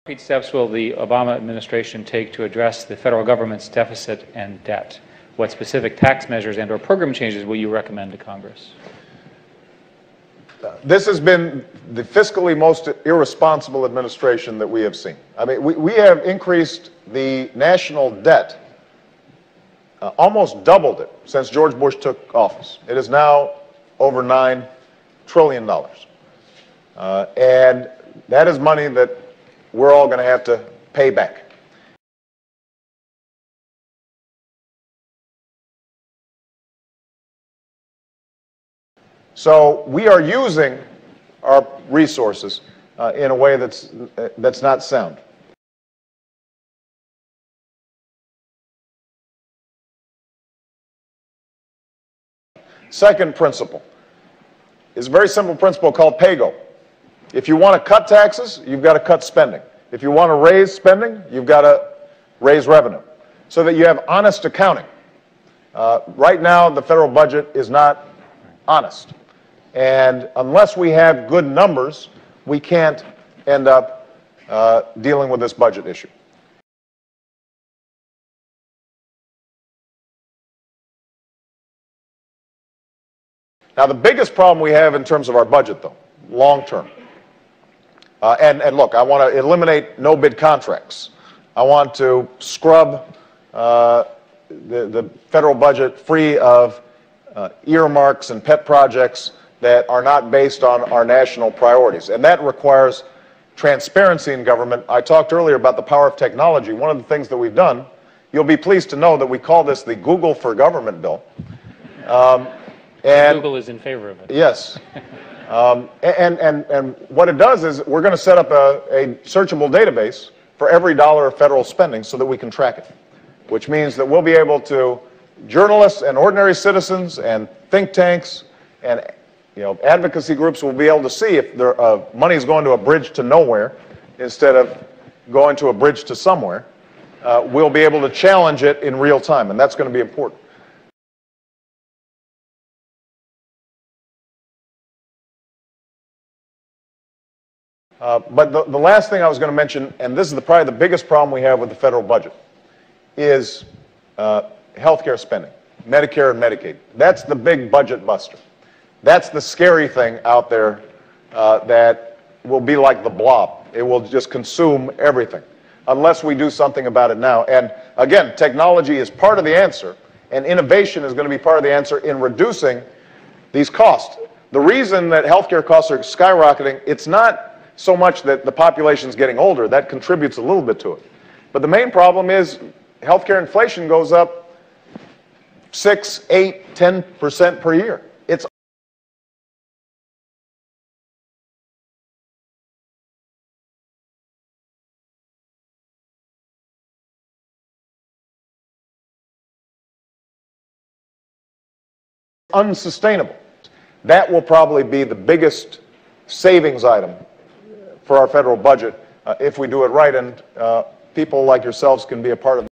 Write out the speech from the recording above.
What steps will the Obama administration take to address the federal government's deficit and debt? What specific tax measures and/or program changes will you recommend to Congress? This has been the fiscally most irresponsible administration that we have seen. I mean, we have increased the national debt, almost doubled it since George Bush took office. It is now over $9 trillion. And that is money that we're all going to have to pay back. So we are using our resources in a way that's not sound. Second principle is a very simple principle called pay-go. If you want to cut taxes, you've got to cut spending. If you want to raise spending, you've got to raise revenue, so that you have honest accounting. Right now, the federal budget is not honest. And unless we have good numbers, we can't end up dealing with this budget issue. Now, the biggest problem we have in terms of our budget, though, long term, and look, I want to eliminate no-bid contracts. I want to scrub the federal budget free of earmarks and pet projects that are not based on our national priorities. And that requires transparency in government. I talked earlier about the power of technology. One of the things that we've done, you'll be pleased to know that we call this the Google for Government bill. And Google is in favor of it. Yes. And what it does is we're going to set up a searchable database for every dollar of federal spending so that we can track it, which means that we'll be able to, journalists and ordinary citizens and think tanks and advocacy groups will be able to see if money is going to a bridge to nowhere instead of going to a bridge to somewhere. We'll be able to challenge it in real time, and that's going to be important. But the last thing I was going to mention, and this is probably the biggest problem we have with the federal budget, is health care spending, Medicare and Medicaid. That's the big budget buster. That's the scary thing out there that will be like the blob. It will just consume everything unless we do something about it now. And again, technology is part of the answer, and innovation is going to be part of the answer in reducing these costs. The reason that healthcare costs are skyrocketing, it's not so much that the population is getting older. That contributes a little bit to it. But the main problem is healthcare inflation goes up 6, 8, 10% per year. It's unsustainable. That will probably be the biggest savings item for our federal budget if we do it right, and people like yourselves can be a part of it.